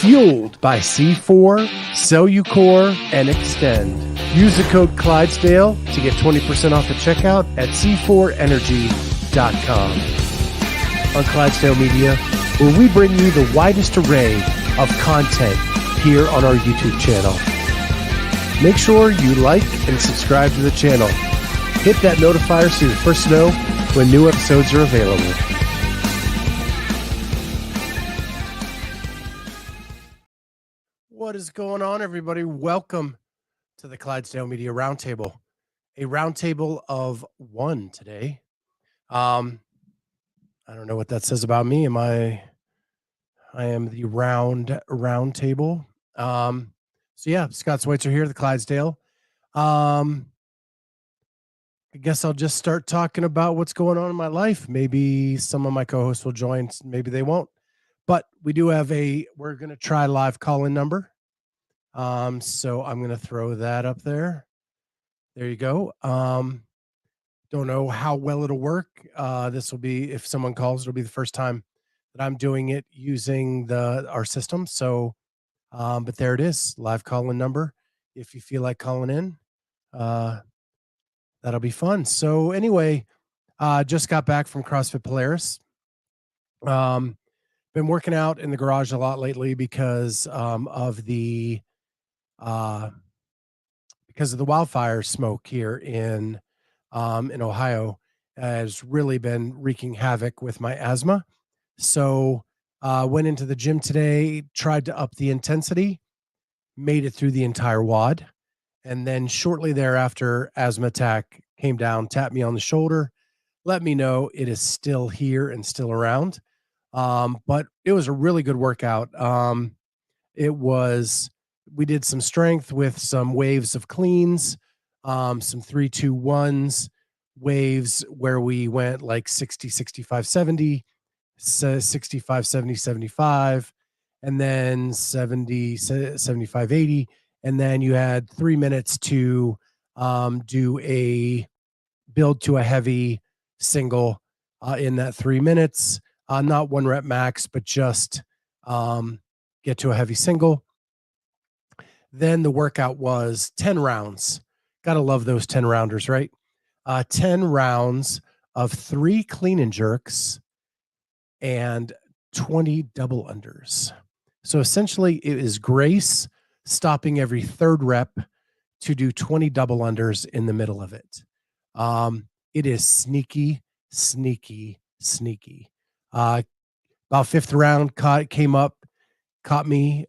Fueled by C4, Cellucor, and Extend. Use the code Clydesdale to get 20% off the checkout at c4energy.com. On Clydesdale Media, where we bring you the widest array of content here on our YouTube channel. Make sure you like and subscribe to the channel. Hit that notifier so you're first to know when new episodes are available. What is going on, everybody? Welcome to the Clydesdale Media Roundtable. A roundtable of one today. I don't know what that says about me. I am the roundtable. So yeah, Scott Schweitzer here, the Clydesdale. I guess I'll just start talking about what's going on in my life. Maybe some of my co-hosts will join, maybe they won't. But we do have we're going to try live call-in number. So I'm going to throw that up there. There you go. Don't know how well it'll work. This will be, if someone calls, it'll be the first time that I'm doing it using our system. So, but there it is, live call-in number. If you feel like calling in, that'll be fun. So anyway, just got back from CrossFit Polaris. Been working out in the garage a lot lately because of the wildfire smoke here in Ohio has really been wreaking havoc with my asthma. So went into the gym today, tried to up the intensity, made it through the entire WOD. And then shortly thereafter, asthma attack came down, tapped me on the shoulder, let me know it is still here and still around. But it was a really good workout. We did some strength with some waves of cleans, some 3-2-1s waves where we went like 60, 65, 70, 65, 70, 75, and then 70, 75, 80. And then you had 3 minutes to do a build to a heavy single in that 3 minutes, not one rep max, but just get to a heavy single. Then the workout was 10 rounds. Got to love those 10 rounders, right? 10 rounds of 3 clean and jerks and 20 double unders. So essentially it is Grace stopping every third rep to do 20 double unders in the middle of it. It is sneaky, sneaky, sneaky. About 5th round came up, caught me.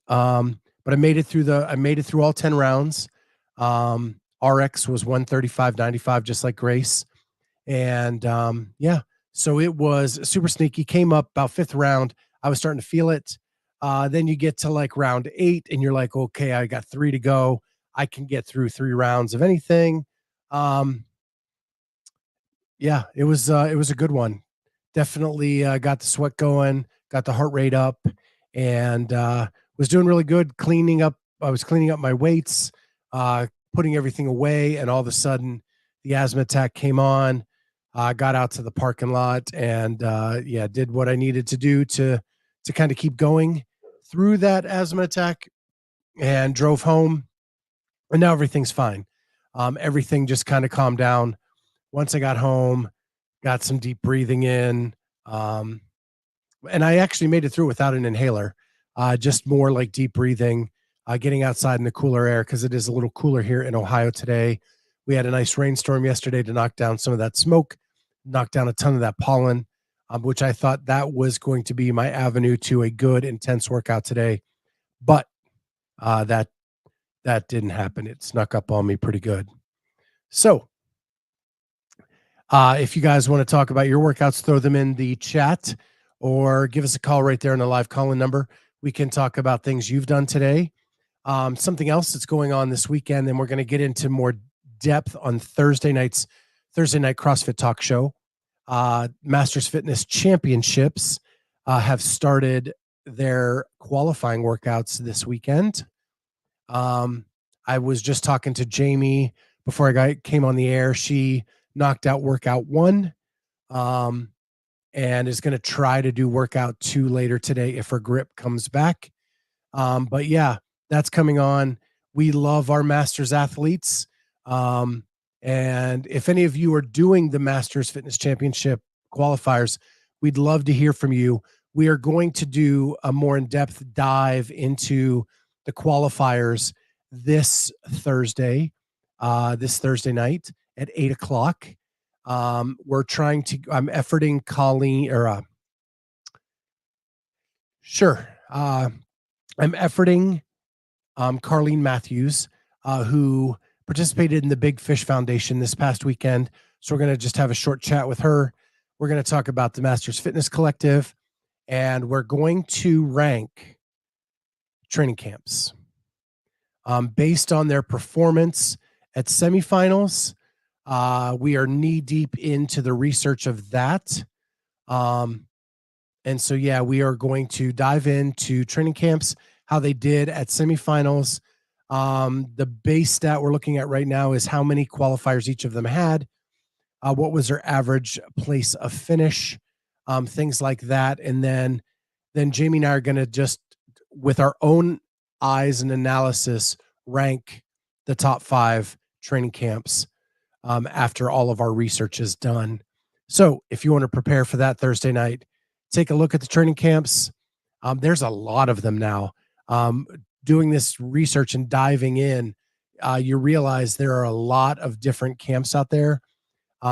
But I made it through all 10 rounds. RX was 135.95, just like Grace. And yeah, so it was super sneaky. Came up about 5th round. I was starting to feel it. Then you get to like round 8 and you're like, okay, I got 3 to go. I can get through 3 rounds of anything. Yeah, it was a good one. Definitely got the sweat going, got the heart rate up, and was doing really good. I was cleaning up my weights, putting everything away, and all of a sudden the asthma attack came on. I got out to the parking lot and did what I needed to do to kind of keep going through that asthma attack, and drove home, and now everything's fine. Everything just kind of calmed down once I got home, got some deep breathing in, and I actually made it through without an inhaler. Just more like deep breathing, getting outside in the cooler air, because it is a little cooler here in Ohio today. We had a nice rainstorm yesterday to knock down some of that smoke, knock down a ton of that pollen, which I thought that was going to be my avenue to a good, intense workout today. But that didn't happen. It snuck up on me pretty good. So if you guys want to talk about your workouts, throw them in the chat or give us a call right there on the live call-in number. We can talk about things you've done today. Something else that's going on this weekend, and we're going to get into more depth on Thursday night CrossFit Talk Show. Masters Fitness Championships have started their qualifying workouts this weekend. I was just talking to Jamie before I came on the air. She knocked out workout 1 and is going to try to do workout 2 later today if her grip comes back. But yeah, that's coming on. We love our Masters athletes. Um, and if any of you are doing the Masters Fitness Championship qualifiers, we'd love to hear from you. We are going to do a more in depth dive into the qualifiers this Thursday night at 8 o'clock. I'm efforting Colleen or sure. I'm efforting Carlene Matthews, who participated in the Big Fish Foundation this past weekend. So we're going to just have a short chat with her. We're going to talk about the Masters Fitness Collective, and we're going to rank training camps based on their performance at semifinals. We are knee deep into the research of that. Um, And so, yeah, we are going to dive into training camps, how they did at semifinals. The base stat we're looking at right now is how many qualifiers each of them had, what was their average place of finish, things like that. And then Jamie and I are going to just, with our own eyes and analysis, rank the top 5 training camps after all of our research is done. So if you want to prepare for that Thursday night, take a look at the training camps. There's a lot of them now. Um, Doing this research and diving in, you realize there are a lot of different camps out there.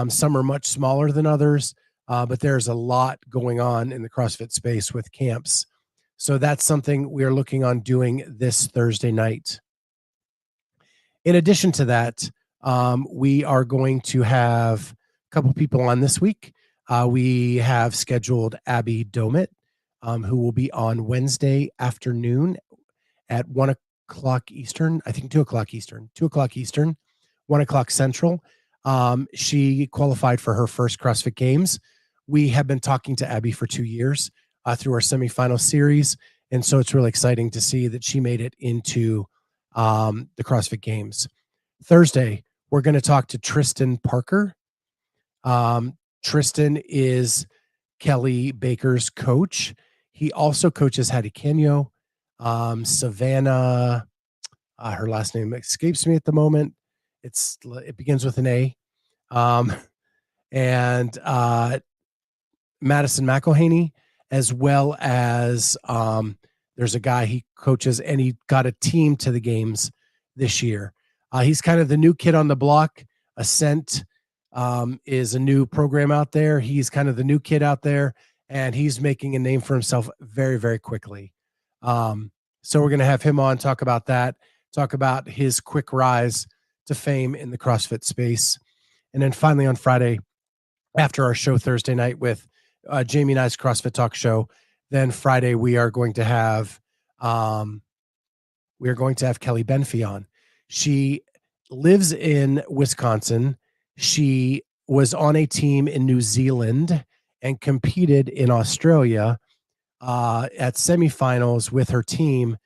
Some are much smaller than others, but there's a lot going on in the CrossFit space with camps. So that's something we are looking on doing this Thursday night. In addition to that, we are going to have a couple people on this week. We have scheduled Abby Domit, who will be on Wednesday afternoon at 1 o'clock Eastern. I think 2 o'clock Eastern, 2 o'clock Eastern, 1 o'clock Central. She qualified for her first CrossFit Games. We have been talking to Abby for 2 years through our semifinal series. And so it's really exciting to see that she made it into the CrossFit Games. Thursday, we're going to talk to Tristan Parker. Tristan is Kelly Baker's coach. He also coaches Hattie Kenyo, Savannah. Her last name escapes me at the moment. It begins with an A. Um, and Madison McElhaney, as well as there's a guy he coaches, and he got a team to the games this year. He's kind of the new kid on the block. Ascent is a new program out there. He's kind of the new kid out there, and he's making a name for himself very, very quickly. So we're going to have him on, talk about that, talk about his quick rise to fame in the CrossFit space. And then finally on Friday, after our show Thursday night with Jamie and I's CrossFit Talk show, then Friday we are going to have Kelly Benfey on. She lives in Wisconsin. She was on a team in New Zealand and competed in Australia at semifinals with her team,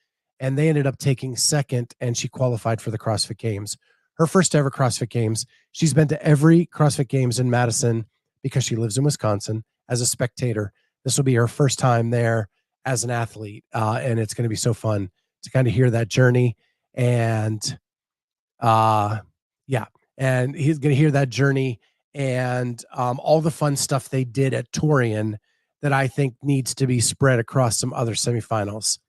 and they ended up taking second, and she qualified for the CrossFit Games. Her first ever CrossFit Games. She's been to every CrossFit Games in Madison because she lives in Wisconsin as a spectator. This will be her first time there as an athlete, and it's going to be so fun to kind of hear that journey. And yeah, and he's going to hear that journey and all the fun stuff they did at Torian that I think needs to be spread across some other semifinals.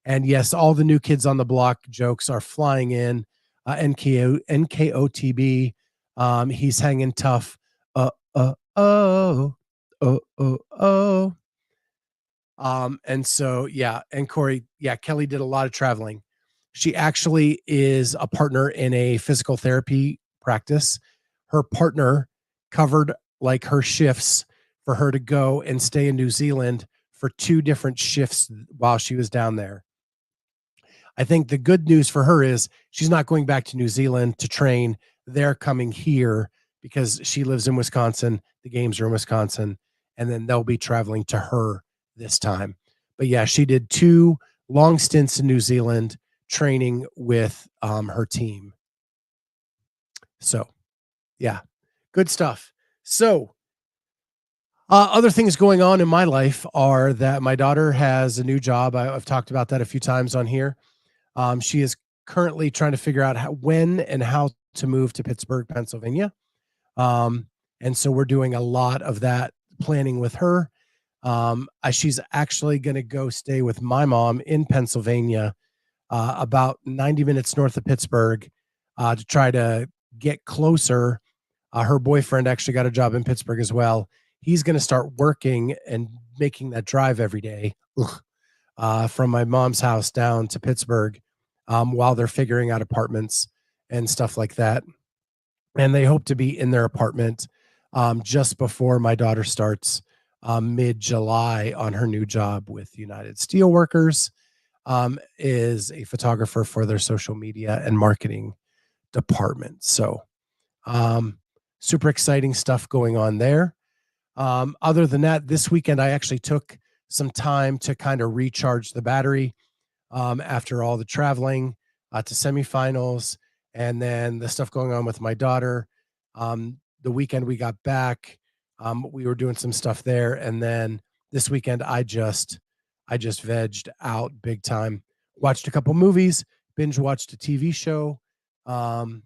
And yes, all the new kids on the block jokes are flying in. NKOTB, he's hanging tough. Oh, oh, oh, oh. And so, yeah, and Cory, yeah, Kelly did a lot of traveling. She actually is a partner in a physical therapy practice. Her partner covered like her shifts for her to go and stay in New Zealand for 2 different shifts while she was down there. I think the good news for her is she's not going back to New Zealand to train. They're coming here because she lives in Wisconsin. The games are in Wisconsin, and then they'll be traveling to her this time. But yeah, she did 2 long stints in New Zealand training with her team. So yeah, good stuff. So Other things going on in my life are that my daughter has a new job. I've talked about that a few times on here. She is currently trying to figure out when and how to move to Pittsburgh, Pennsylvania. Um, and so we're doing a lot of that planning with her. She's actually going to go stay with my mom in Pennsylvania, about 90 minutes north of Pittsburgh, to try to get closer. Her boyfriend actually got a job in Pittsburgh as well. He's going to start working and making that drive every day, from my mom's house down to Pittsburgh, while they're figuring out apartments and stuff like that. And they hope to be in their apartment, just before my daughter starts, mid-July on her new job with United Steelworkers. Is a photographer for their social media and marketing department. So, um, super exciting stuff going on there. Other than that, this weekend I actually took some time to kind of recharge the battery, after all the traveling, to semifinals, and then the stuff going on with my daughter. The weekend we got back, we were doing some stuff there, and then this weekend I just vegged out big time. Watched a couple movies, binge watched a TV show. Um,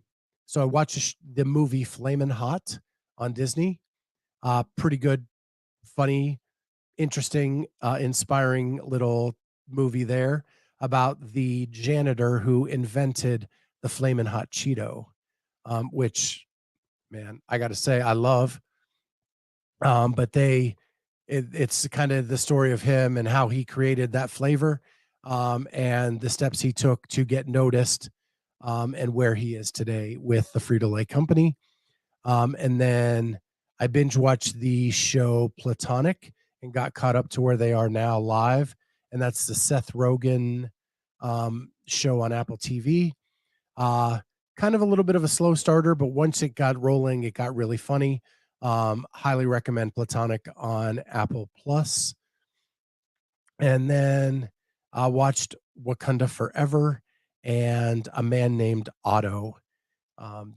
so I watched the movie Flamin' Hot on Disney. Pretty good, funny, interesting, inspiring little movie there about the janitor who invented the Flamin' Hot Cheeto, which, man, I got to say, I love. But it's kind of the story of him and how he created that flavor, and the steps he took to get noticed, and where he is today with the Frito-Lay company. And then I binge watched the show Platonic and got caught up to where they are now live. And that's the Seth Rogen, show on Apple TV. Uh, Kind of a little bit of a slow starter, but once it got rolling, it got really funny. Highly recommend Platonic on Apple Plus. And then I watched Wakanda Forever and A Man Named Otto,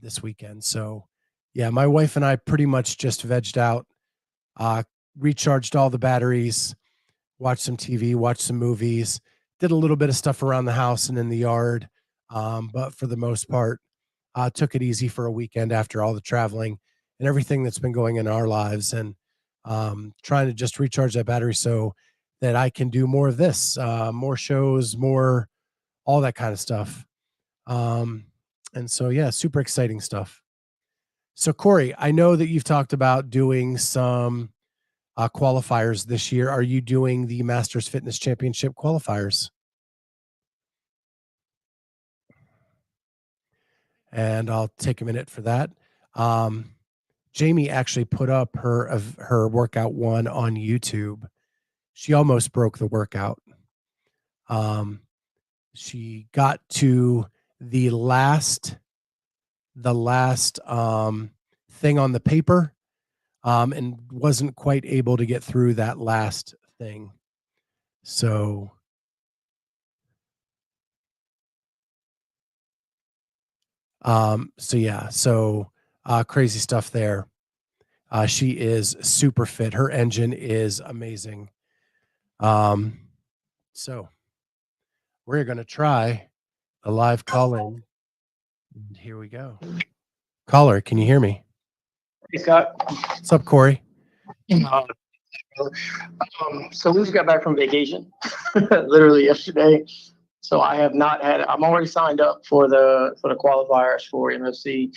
this weekend. So, yeah, my wife and I pretty much just vegged out, uh, recharged all the batteries, watched some TV, watched some movies, did a little bit of stuff around the house and in the yard. But for the most part, took it easy for a weekend after all the traveling and everything that's been going in our lives, and, trying to just recharge that battery so that I can do more of this, more shows, more all that kind of stuff. Um, and so, yeah, super exciting stuff. So, Corey, I know that you've talked about doing some, qualifiers this year. Are you doing the Masters Fitness Championship qualifiers? And I'll take a minute for that. Um, Jamie actually put up her workout one on YouTube. She almost broke the workout. Um, she got to the last the last thing on the paper, and wasn't quite able to get through that last thing. So, crazy stuff there. She is super fit. Her engine is amazing. Um, so we're going to try a live call in. Here we go. Caller, can you hear me? Hey, Scott. What's up, Corey? Uh, so we just got back from vacation, literally yesterday. So I have not had. I'm already signed up for the qualifiers for MFC.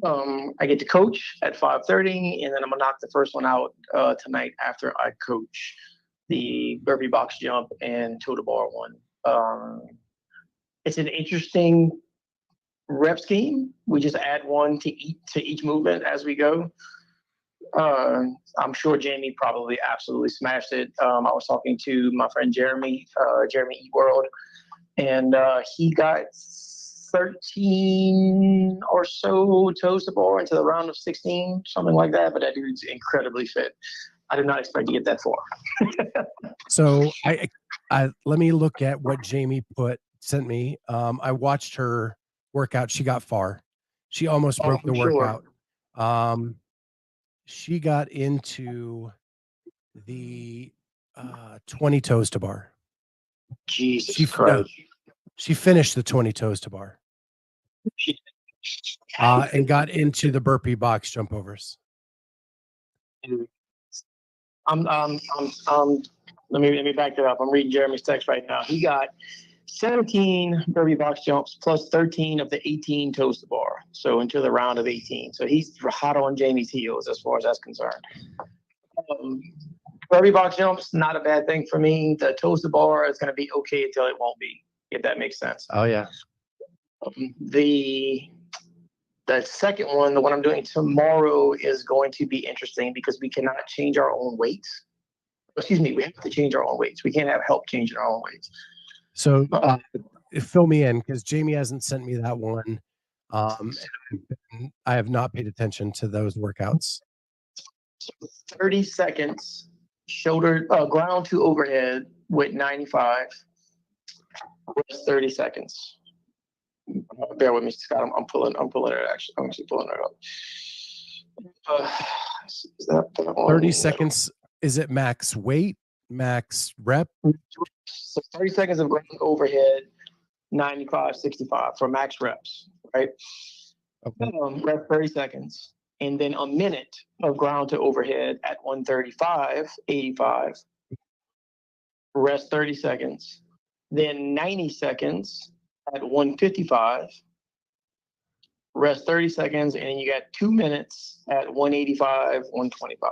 I get to coach at 5:30, and then I'm gonna knock the first one out tonight after I coach the burpee box jump and total bar one. It's an interesting rep scheme. We just add one to each movement as we go. I'm sure Jamie probably absolutely smashed it. I was talking to my friend Jeremy Eat World, and he got 13 or so toes to bar into the round of 16, something like that. But that dude's incredibly fit. I did not expect to get that far. So I let me look at what Jamie sent me. I watched her workout. She got far. She almost broke the Sure. workout. Um, she got into the 20 toes to bar. Jesus Christ. She finished the 20 toes to bar. And got into the burpee box jump overs. Let me back that up. I'm reading Jeremy's text right now. He got 17 burpee box jumps plus 13 of the 18 toes to bar. So into the round of 18. So he's hot on Jamie's heels as far as that's concerned. Burpee box jumps, not a bad thing for me. The toes to bar is going to be okay until it won't be, if that makes sense. Oh yeah. The second one, the one I'm doing tomorrow, is going to be interesting because we cannot change our own weights. Excuse me, we have to change our own weights. We can't have help changing our own weights. So fill me in, because Jamie hasn't sent me that one. I have not paid attention to those workouts. So 30 seconds, shoulder ground to overhead with 95. Rest 30 seconds. Bear with me, Scott. I'm pulling it. Actually, I'm actually pulling it up. Is that 30 seconds? Is it max weight, max rep? So 30 seconds of ground overhead, 95, 65 for max reps, right? Okay. Rep 30 seconds, and then a minute of ground to overhead at 135, 85. Rest 30 seconds, then 90 seconds at 155, rest 30 seconds, and then you got 2 minutes at 185, 125.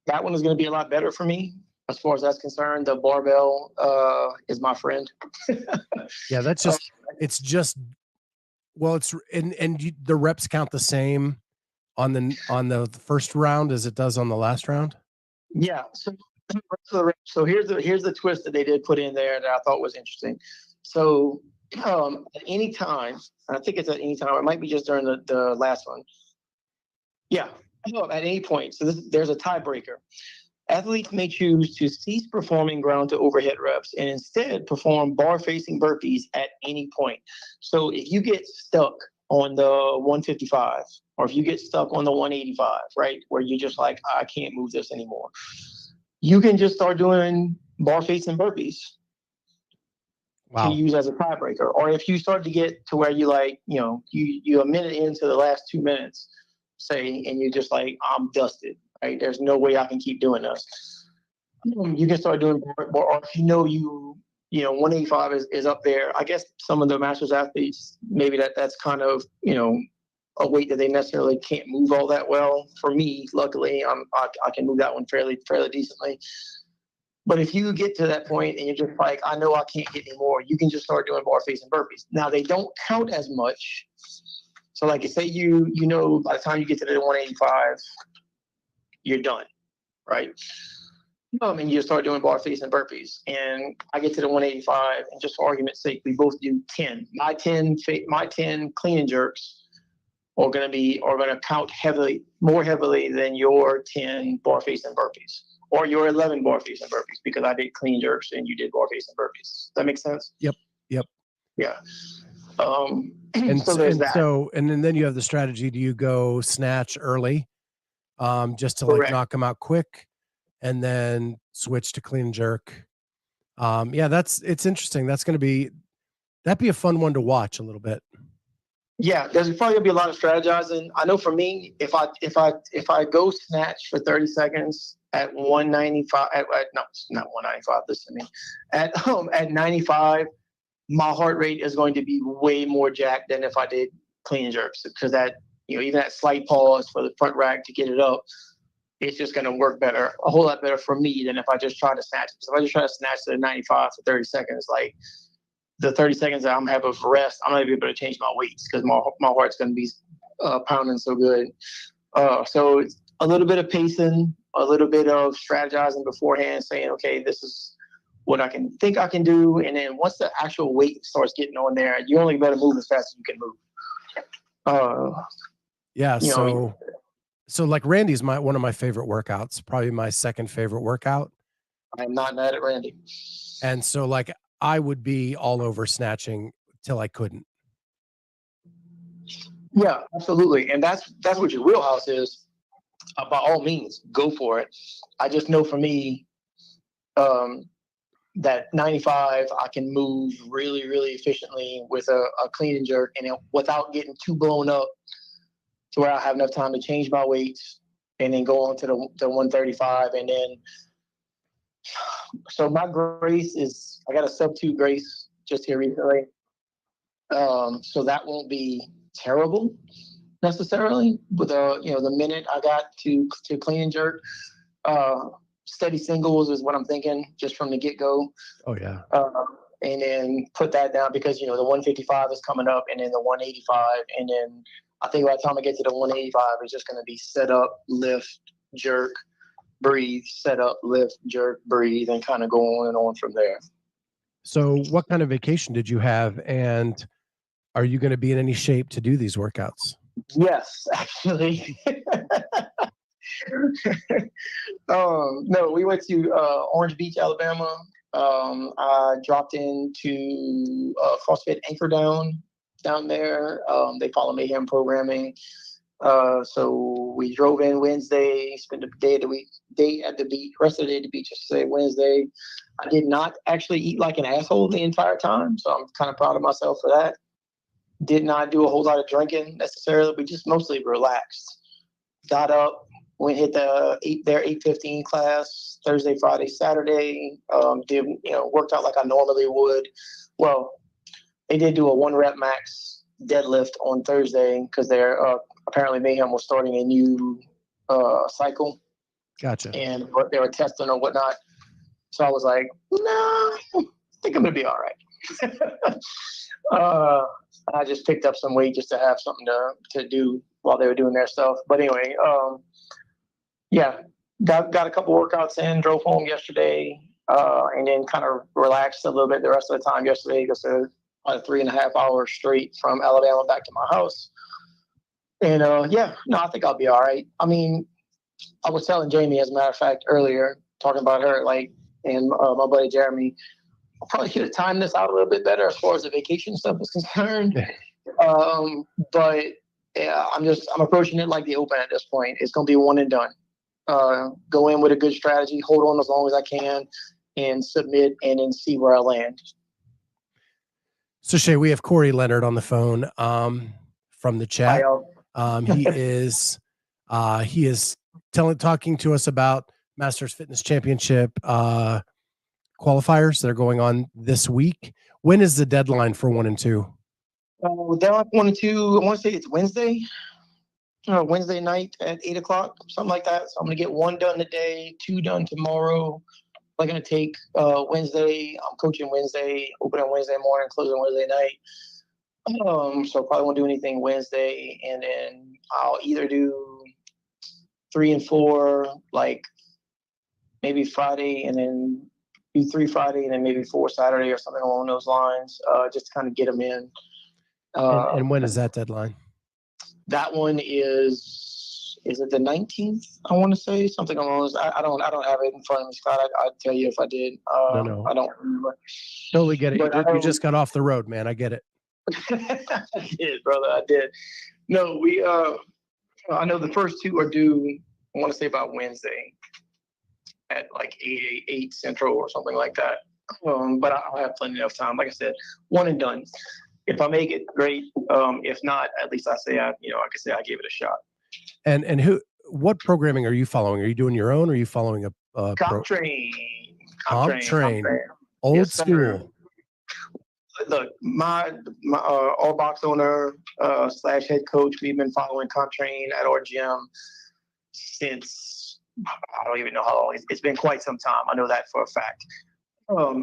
That one is going to be a lot better for me as far as that's concerned. The barbell is my friend. Yeah, that's just the reps count the same on the first round as it does on the last round. Yeah. So here's the twist that they did put in there that I thought was interesting. So at any time, I think it's at any time, it might be just during the last one. Yeah, at any point. So there's a tiebreaker. Athletes may choose to cease performing ground to overhead reps and instead perform bar facing burpees at any point. So if you get stuck on the 155, or if you get stuck on the 185, right, where you're just like, I can't move this anymore, you can just start doing bar facing burpees. Wow. To use as a tiebreaker. Or if you start to get to where you you a minute into the last 2 minutes, say, and you're just like, I'm dusted, right? There's no way I can keep doing this. You can start doing bar, or if you know 185 is up there. I guess some of the masters athletes, maybe that's kind of, a weight that they necessarily can't move all that well. For me, luckily, I can move that one fairly decently. But if you get to that point and you're just like, I know I can't get any more, you can just start doing bar facing burpees. Now they don't count as much. So like say by the time you get to the 185, you're done, right? And you start doing bar facing burpees. And I get to the 185, and just for argument's sake, we both do 10. My 10 clean and jerks are gonna count more heavily than your 10 bar facing burpees. Or your 11 bar facing burpees, because I did clean jerks and you did bar facing burpees. Does that make sense? Yep. Yeah. And so there's that. And then you have the strategy. Do you go snatch early, just to like knock them out quick, and then switch to clean and jerk? It's interesting. That'd be a fun one to watch a little bit. Yeah, there's probably gonna be a lot of strategizing. I know for me, if I go snatch for 30 seconds at 195, not 195. Listen to me. At 95, my heart rate is going to be way more jacked than if I did clean and jerks, because that even that slight pause for the front rack to get it up, it's just going to work better, a whole lot better for me than if I just try to snatch it. So if I just try to snatch to the 95 for 30 seconds, like the 30 seconds that I'm having of rest, I'm not going to be able to change my weights because my heart's going to be pounding so good. So it's a little bit of pacing, a little bit of strategizing beforehand, saying, okay, this is what I think I can do. And then once the actual weight starts getting on there, you only better move as fast as you can move. So like Randy's one of my favorite workouts, probably my second favorite workout. I'm not mad at Randy. And so like I would be all over snatching till I couldn't. Yeah, absolutely. And that's what your wheelhouse is. by all means, go for it. I just know for me, that 95, I can move really, really efficiently with a clean and jerk, and without getting too blown up to where I have enough time to change my weights and then go on to the 135. And then, so my grace is, I got a sub 2 grace just here recently. So that won't be terrible necessarily. With the minute I got to clean and jerk, steady singles is what I'm thinking just from the get go. Oh yeah. And then put that down because the 155 is coming up, and then the 185, and then I think by the time I get to the 185, it's just going to be set up, lift, jerk, breathe, set up, lift, jerk, breathe, and kind of go on and on from there. So what kind of vacation did you have, and are you going to be in any shape to do these workouts? Yes, actually. No, we went to Orange Beach, Alabama. I dropped into CrossFit Anchor down there. They follow Mayhem programming. So we drove in Wednesday, spent the day at the beach, rest of the day at the beach, just to say Wednesday. I did not actually eat like an asshole the entire time, so I'm kind of proud of myself for that. Did not do a whole lot of drinking necessarily, but just mostly relaxed. Got up, went hit their 8:15 class Thursday, Friday, Saturday. Did worked out like I normally would. Well, they did do a 1 rep max deadlift on Thursday because they're apparently Mayhem was starting a new cycle. Gotcha. And they were testing or whatnot. So I was like, no, I think I'm gonna be all right. I just picked up some weight just to have something to do while they were doing their stuff. But anyway, yeah, got a couple workouts in, drove home yesterday, and then kind of relaxed a little bit the rest of the time yesterday because they're about 3.5 hours straight from Alabama back to my house. And I think I'll be all right. I mean, I was telling Jamie, as a matter of fact, earlier, talking about her, and my buddy Jeremy, I probably should have timed this out a little bit better as far as the vacation stuff is concerned. But yeah, I'm approaching it like the Open at this point. It's going to be one and done. Go in with a good strategy, hold on as long as I can, and submit, and then see where I land. So Shay, we have Cory Leonard on the phone from the chat. He is talking to us about Masters Fitness Championship qualifiers that are going on this week. When is the deadline for 1 and 2? Deadline 1 and 2, I want to say it's Wednesday. Wednesday night at 8 o'clock, something like that. So I'm going to get 1 done today, 2 done tomorrow. I'm going to take Wednesday. I'm coaching Wednesday, opening Wednesday morning, closing Wednesday night. So probably won't do anything Wednesday. And then I'll either do 3 and 4, like maybe Friday, and then do 3 Friday, and then maybe 4 Saturday or something along those lines, just to kind of get them in. And when is that deadline? That one is it the 19th? I want to say something along those. I don't have it in front of me, Scott. I'd tell you if I did. No. I don't remember. Totally get it. You just got off the road, man. I get it. I did, brother. I did. No, we. I know the first 2 are due. I want to say about Wednesday at like 8 Central or something like that. But I'll have plenty of time. Like I said, 1 and done. If I make it, great. If not, at least I say I gave it a shot. And what programming are you following? Are you doing your own, or are you following a Comp train? Old school. Look, my all box owner / head coach, we've been following Comp Train at our gym since I don't even know how long. It's been quite some time. I know that for a fact.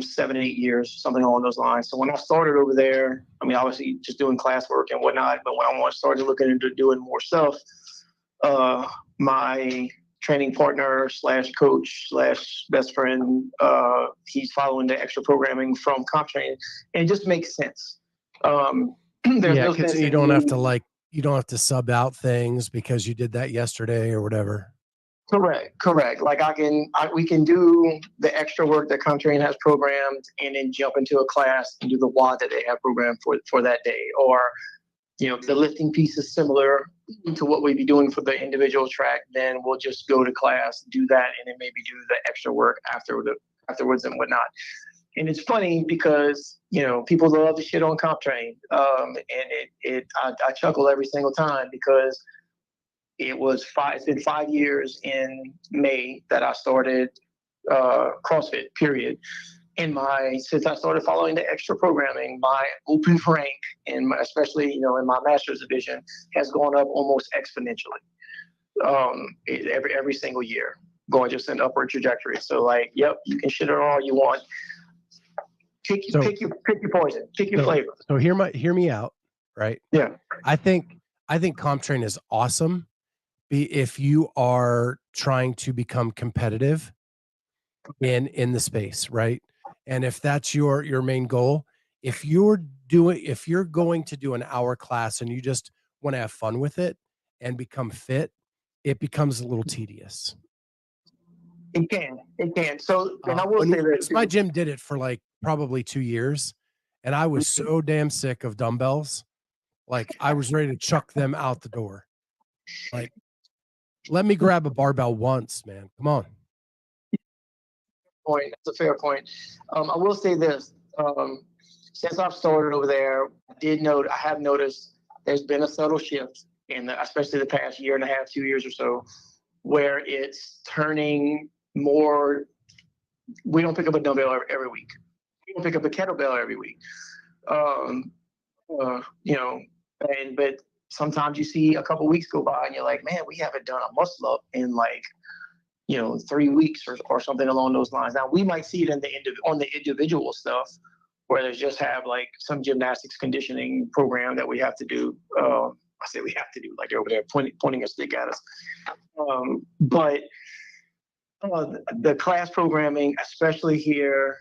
7 8 years, something along those lines. So when I started over there, I mean, obviously just doing classwork and whatnot, but when I started looking into doing more stuff, my training partner / coach / best friend, he's following the extra programming from Comp Train, and it just makes sense. Because you don't have to sub out things because you did that yesterday or whatever. Correct. Like we can do the extra work that Comp Train has programmed, and then jump into a class and do the WOD that they have programmed for that day. Or, the lifting piece is similar, into what we'd be doing for the individual track, then we'll just go to class, do that, and then maybe do the extra work afterwards and whatnot. And it's funny because, you know, people love to shit on CompTrain. And I chuckle every single time because it's been 5 years in May that I started CrossFit, period. And since I started following the extra programming, my open rank, especially, you know, in my master's division, has gone up almost exponentially. Every single year, going just an upward trajectory. So, like, yep, you can shit on all you want. Pick your poison, pick your flavor. So hear me out, right? Yeah. I think CompTrain is awesome if you are trying to become competitive in the space, right? And if that's your main goal, if you're going to do an hour class and you just want to have fun with it and become fit, it becomes a little tedious. It can. So, and I will say that my gym did it for like probably 2 years, and I was so damn sick of dumbbells. Like, I was ready to chuck them out the door. Like, let me grab a barbell once, man. Come on. Point. That's a fair point. I will say this. Since I've started over there, I have noticed there's been a subtle shift especially the past year and a half, 2 years or so, where it's turning more. We don't pick up a dumbbell every week. We don't pick up a kettlebell every week. You know, but sometimes you see a couple weeks go by and you're like, man, we haven't done a muscle up in like, you know, 3 weeks or something along those lines. Now we might see it on the individual stuff where there's just have like some gymnastics conditioning program that we have to do. I say we have to do, like they're over there pointing a stick at us. But the class programming, especially here,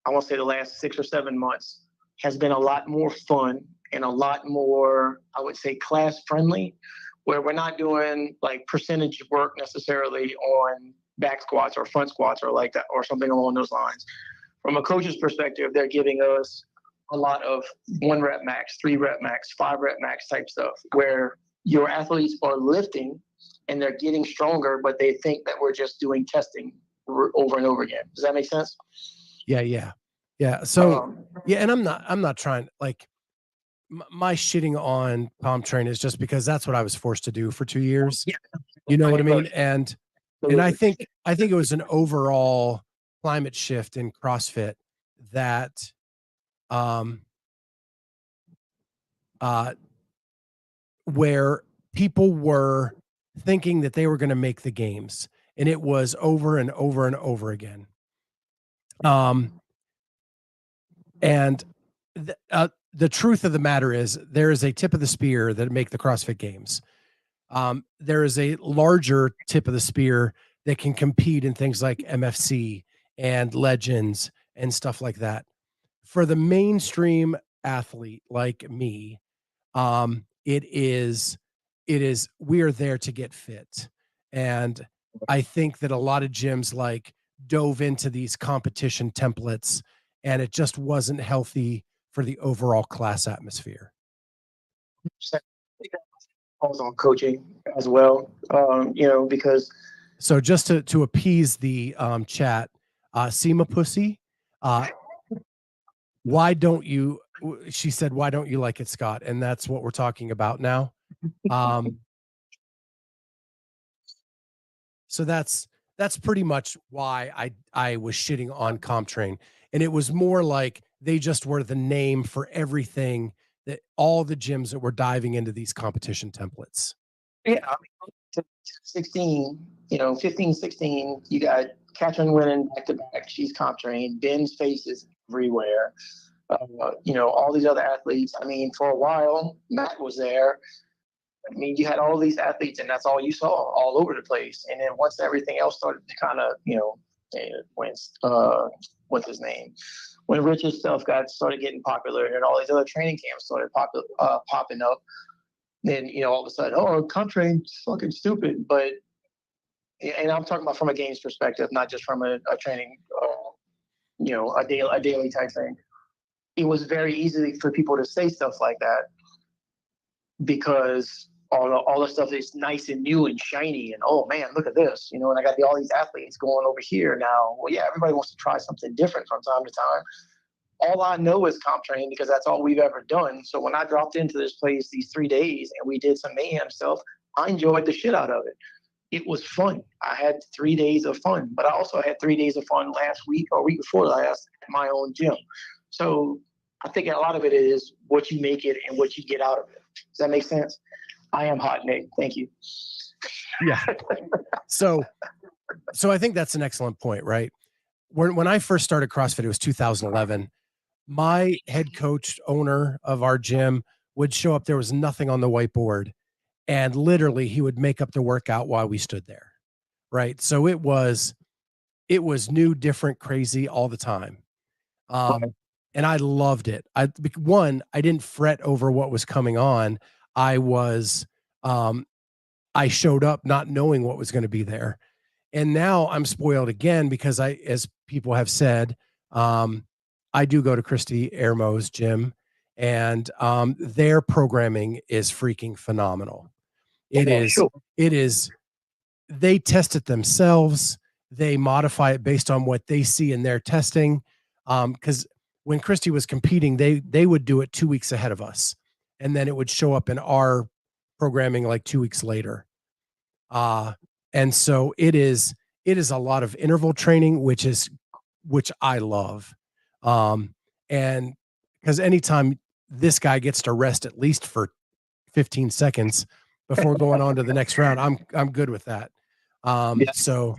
I want to say the last 6 or 7 months, has been a lot more fun and a lot more, I would say, class friendly, where we're not doing like percentage work necessarily on back squats or front squats or like that or something along those lines. From a coach's perspective, they're giving us a lot of 1 rep max, 3 rep max, 5 rep max type stuff, where your athletes are lifting and they're getting stronger, but they think that we're just doing testing over and over again. Does that make sense? Yeah. So and I'm not trying, like, my shitting on CompTrain is just because that's what I was forced to do for 2 years. Yeah. You know what I mean? And I think it was an overall climate shift in CrossFit that where people were thinking that they were going to make the games, and it was over and over and over again. And the truth of the matter is there is a tip of the spear that make the CrossFit Games. There is a larger tip of the spear that can compete in things like MFC and Legends and stuff like that. For the mainstream athlete like me, it is we are there to get fit. And I think that a lot of gyms like dove into these competition templates, and it just wasn't healthy for the overall class atmosphere. Also on coaching as well, you know, because. So just to appease the chat, Seema Pussy, why don't you, she said, why don't you like it, Scott? And that's what we're talking about now. So that's pretty much why I was shitting on CompTrain. And it was more like they just were the name for everything, that all the gyms that were diving into these competition templates. Yeah, I mean, 16, you know, 15, 16, you got Katrin winning back to back. She's CompTrain. Ben's face is everywhere. You know, all these other athletes. I mean, for a while, Matt was there. I mean, you had all these athletes, and that's all you saw all over the place. And then once everything else started to kind of, you know, when what's his name? When Rich's stuff started getting popular, and all these other training camps started popping up, then, you know, all of a sudden, oh, CompTrain's fucking stupid. But, and I'm talking about from a games perspective, not just from a training, you know, a daily type thing. It was very easy for people to say stuff like that because all the stuff is nice and new and shiny, and oh man, look at this, and I got all these athletes going over here now. Well, yeah, everybody wants to try something different from time to time. All I know is comp training because that's all we've ever done. So when I dropped into this place these 3 days and we did some mayhem stuff, I enjoyed the shit out of it. It was fun. I had 3 days of fun, but I also had 3 days of fun last week or week before last at my own gym. So I think a lot of it is what you make it and what you get out of it. Does that make sense? I am hot, Nate. Thank you. Yeah. So I think that's an excellent point, right? When I first started CrossFit, it was 2011. My head coach, owner of our gym, would show up. There was nothing on the whiteboard, and literally he would make up the workout while we stood there. Right. So it was new, different, crazy all the time. And I loved it. I didn't fret over what was coming on. I showed up not knowing what was going to be there. And now I'm spoiled again because as people have said, I do go to Christy Ermo's gym, and their programming is freaking phenomenal. It is. They test it themselves. They modify it based on what they see in their testing. Because when Christy was competing, they would do it 2 weeks ahead of us, and then it would show up in our programming like 2 weeks later. And so it is a lot of interval training, which I love. And because anytime this guy gets to rest at least for 15 seconds before going on to the next round, I'm good with that. So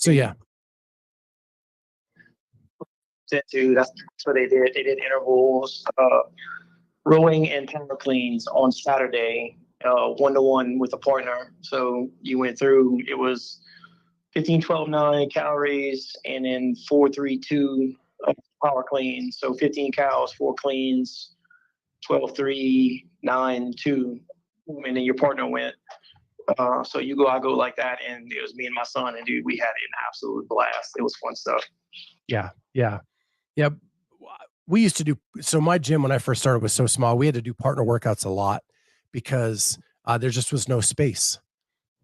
yeah. That's what they did. They did intervals, rowing and power cleans on Saturday, 1-to-1 with a partner. So you went through, it was 15, 12, 9 calories, and then 4, 3, 2 power cleans. So 15 cows, 4 cleans, 12, 3, 9, 2, and then your partner went. So you go, I go like that, and it was me and my son, and dude, we had an absolute blast. It was fun stuff. Yeah. We used to do, so my gym when I first started was so small, we had to do partner workouts a lot because there just was no space.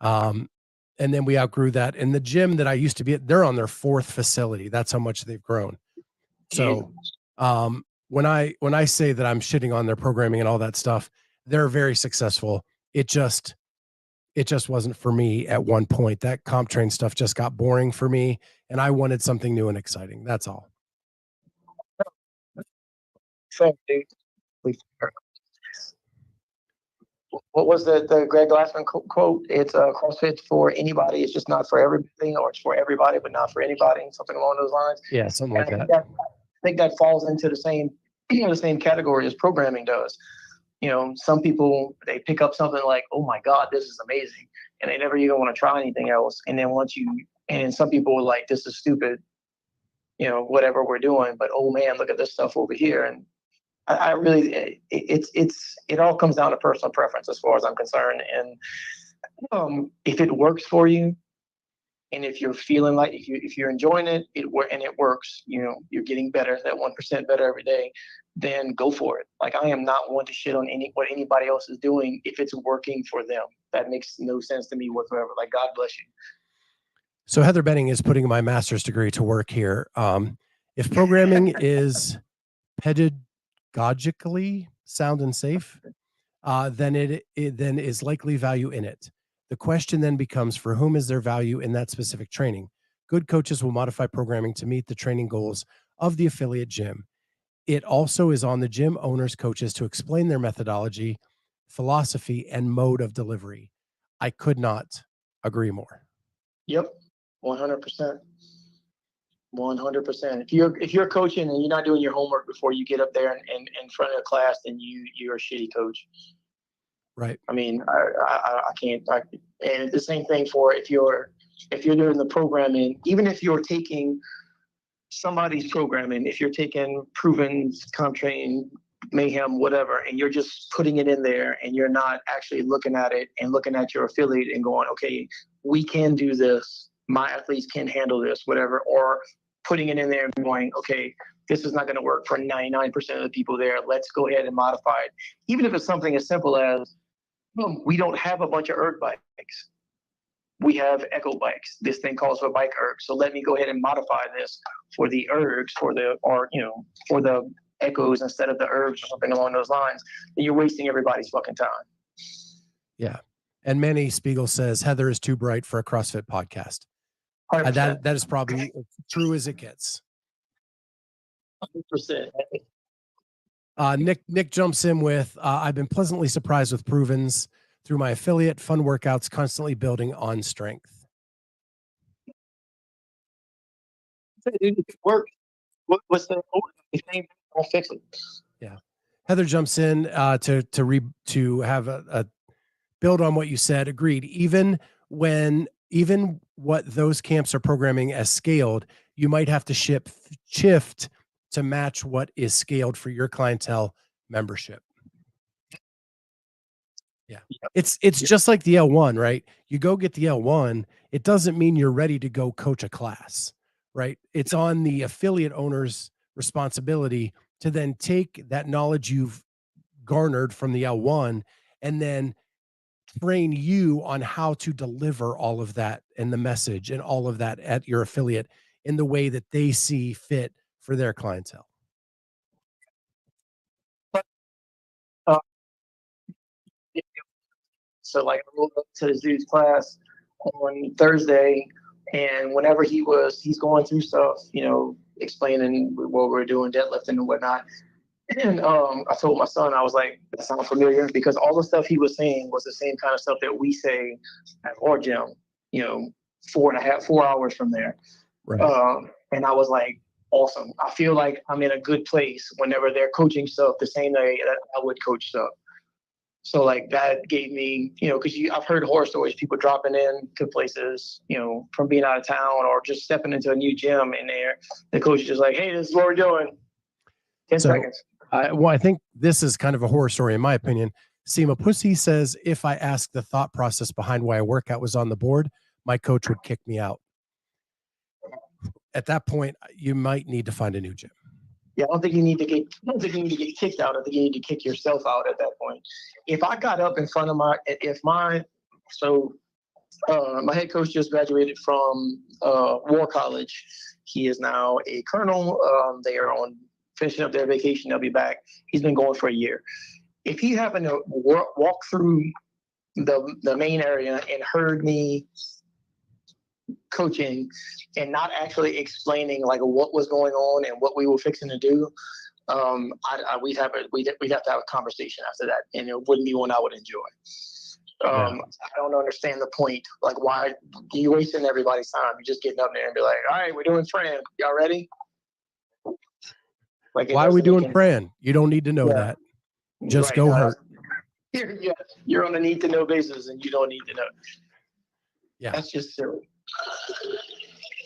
And then we outgrew that. And the gym that I used to be at, they're on their 4th facility. That's how much they've grown. So when I say that I'm shitting on their programming and all that stuff, they're very successful. It just wasn't for me at one point. That comp train stuff just got boring for me, and I wanted something new and exciting. That's all. What was the Greg Glassman quote? It's CrossFit for anybody. It's just not for everybody, or it's for everybody, but not for anybody. Something along those lines. Yeah, something like that. I think that falls into the same category as programming does. Some people, they pick up something like, oh my God, this is amazing, and they never even want to try anything else. And then and some people are like, this is stupid, whatever we're doing, but oh man, look at this stuff over here. And I really, it all comes down to personal preference as far as I'm concerned. And if it works for you, and if you're feeling like, if you're enjoying it, it works, you're getting better, that 1% better every day, then go for it. Like, I am not one to shit on what anybody else is doing if it's working for them. That makes no sense to me whatsoever. Like, God bless you. So Heather Benning is putting my master's degree to work here. If programming is pedagogically sound and safe, then it is likely value in it. The question then becomes, for whom is there value in that specific training? Good coaches will modify programming to meet the training goals of the affiliate gym. It also is on the gym owners' coaches to explain their methodology, philosophy, and mode of delivery. I could not agree more. Yep, 100%. 100%. If you're coaching and you're not doing your homework before you get up there and in front of a class, then you're a shitty coach. Right. I mean, I can't. And the same thing for if you're doing the programming, even if you're taking somebody's programming, if you're taking proven comp train, mayhem, whatever, and you're just putting it in there and you're not actually looking at it and looking at your affiliate and going, okay, we can do this. My athletes can handle this, whatever, or putting it in there and going, okay, this is not going to work for 99% of the people there. Let's go ahead and modify it. Even if it's something as simple as, We don't have a bunch of erg bikes. We have echo bikes. This thing calls for bike erg. So let me go ahead and modify this for the ergs, for the echoes instead of the ergs or something along those lines. And you're wasting everybody's fucking time. Yeah. And Manny Spiegel says Heather is too bright for a CrossFit podcast. That is probably true as it gets. 100%. Nick jumps in with, I've been pleasantly surprised with Provens through my affiliate, fun workouts, constantly building on strength. Work. What's the thing? I'll fix it. Yeah. Heather jumps in to have a build on what you said. Agreed. Even what those camps are programming as scaled, you might have to shift to match what is scaled for your clientele membership. Yeah. It's just like the L1, right? You go get the L1, it doesn't mean you're ready to go coach a class, right? It's on the affiliate owner's responsibility to then take that knowledge you've garnered from the L1 and then train you on how to deliver all of that and the message and all of that at your affiliate in the way that they see fit for their clientele. So like I rolled up to this dude's class on Thursday, and whenever he's going through stuff, explaining what we're doing, deadlifting and whatnot. And I told my son, I was like, that sounds familiar, because all the stuff he was saying was the same kind of stuff that we say at our gym, 4 hours from there. Right. And I was like, awesome. I feel like I'm in a good place whenever they're coaching stuff the same way that I would coach stuff. So like that gave me, because I've heard horror stories, people dropping in to places, from being out of town or just stepping into a new gym in there. The coach is just like, hey, this is what we're doing. 10 seconds. I think this is kind of a horror story in my opinion. Seema Pussy says, if I asked the thought process behind why a workout was on the board, my coach would kick me out. At that point, you might need to find a new gym. Yeah, I don't think you need to get kicked out. I think you need to kick yourself out at that point. If I got up in front of my head coach just graduated from War College. He is now a colonel. They are finishing up their vacation. They'll be back. He's been going for a year. If he happened to walk through the main area and heard me coaching and not actually explaining like what was going on and what we were fixing to do, we'd have to have a conversation after that, and it wouldn't be one I would enjoy. I don't understand the point. Like, why are you wasting everybody's time? You're just getting up there and be like, all right, we're doing Fran. Y'all ready? Like, why are we doing Fran? You don't need to know that. Just go hurt. You're on a need to know basis, and you don't need to know. Yeah, that's just silly.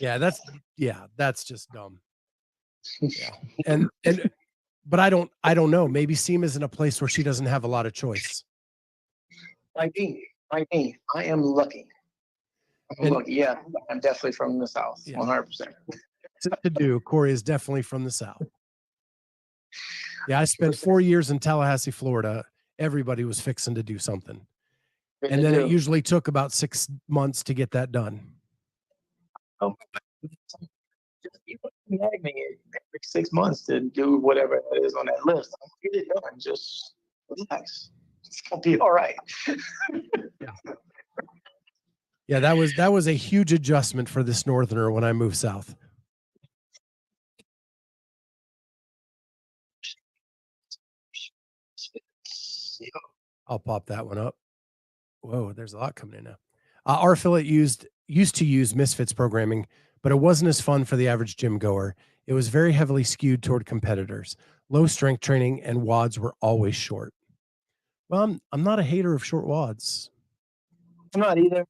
Yeah, that's just dumb. Yeah, but I don't know. Maybe Seema is in a place where she doesn't have a lot of choice. I am lucky. Yeah, I'm definitely from the South. 100%. To do, Cory is definitely from the South. Yeah, I spent 4 years in Tallahassee, Florida. Everybody was fixing to do something. And then it usually took about 6 months to get that done. Just nag me every 6 months to do whatever it is on that list. I'll get it done. Just relax. It's gonna be all right. Yeah, that was a huge adjustment for this northerner when I moved south. I'll pop that one up. Whoa, there's a lot coming in now. Our affiliate used to use Misfits programming, but it wasn't as fun for the average gym goer. It was very heavily skewed toward competitors. Low strength training and WODs were always short. Well, I'm not a hater of short WODs. I'm not either.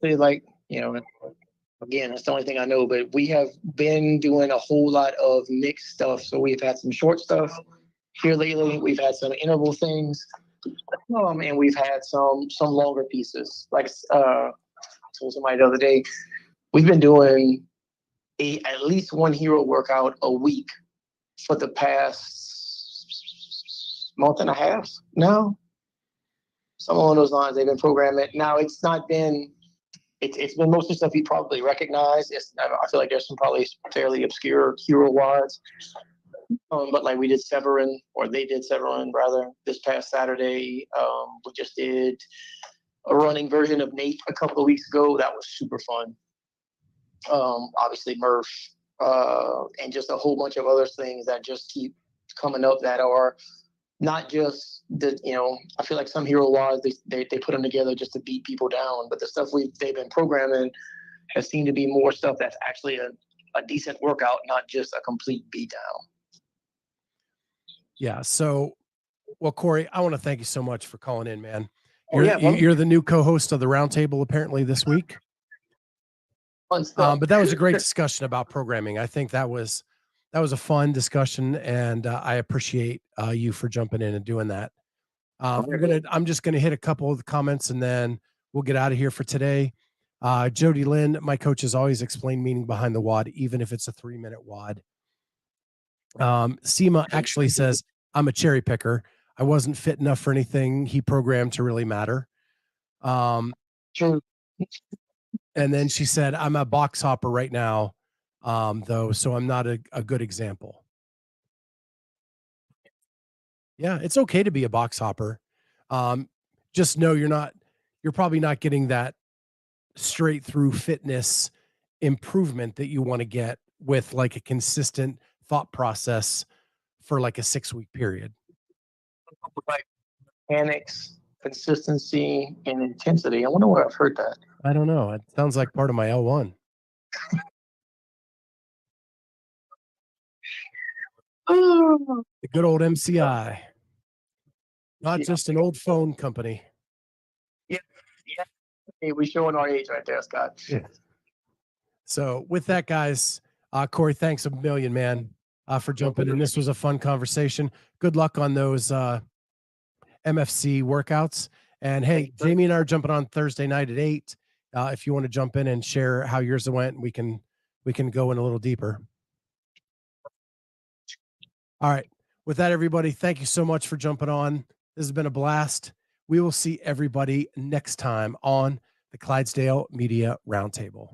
Like, again, that's the only thing I know, but we have been doing a whole lot of mixed stuff. So we've had some short stuff here lately. We've had some interval things. And we've had some longer pieces. Like I told somebody the other day, we've been doing at least one hero workout a week for the past month and a half now. some along those lines. They've been programming. Now it's not been. It's been mostly stuff you probably recognize. I feel like there's some probably fairly obscure hero wads. But like we did Severin, or they did Severin rather, this past Saturday. We just did a running version of Nate a couple of weeks ago. That was super fun. Obviously Murph, and just a whole bunch of other things that just keep coming up that are not just the, I feel like some hero wads, they put them together just to beat people down, but the stuff they've been programming has seemed to be more stuff that's actually a decent workout, not just a complete beat down. Yeah. So, well, Cory, I want to thank you so much for calling in, man. Well, You're the new co-host of the Roundtable apparently this week. Fun stuff. But that was a great discussion about programming. I think that was a fun discussion, and I appreciate you for jumping in and doing that. I'm just gonna hit a couple of the comments, and then we'll get out of here for today. Jody Lynn, my coach has always explained meaning behind the WOD, even if it's a 3-minute WOD. Seema actually says, I'm a cherry picker. I wasn't fit enough for anything he programmed to really matter. True. And then she said, I'm a box hopper right now, though, so I'm not a good example. Yeah, it's okay to be a box hopper. Just know you're probably not getting that straight through fitness improvement that you want to get with like a consistent thought process for like a 6-week period. Mechanics, consistency, and intensity. I wonder where I've heard that. I don't know. It sounds like part of my L1. The good old MCI. Not just an old phone company. Yeah. Hey, we're showing our age right there, Scott. Yeah. So with that, guys, Cory, thanks a million, man, for jumping in. This was a fun conversation. Good luck on those MFC workouts. And hey, Jamie and I are jumping on Thursday night at 8. If you want to jump in and share how yours went, we can go in a little deeper. All right. With that, everybody, thank you so much for jumping on. This has been a blast. We will see everybody next time on the Clydesdale Media Roundtable.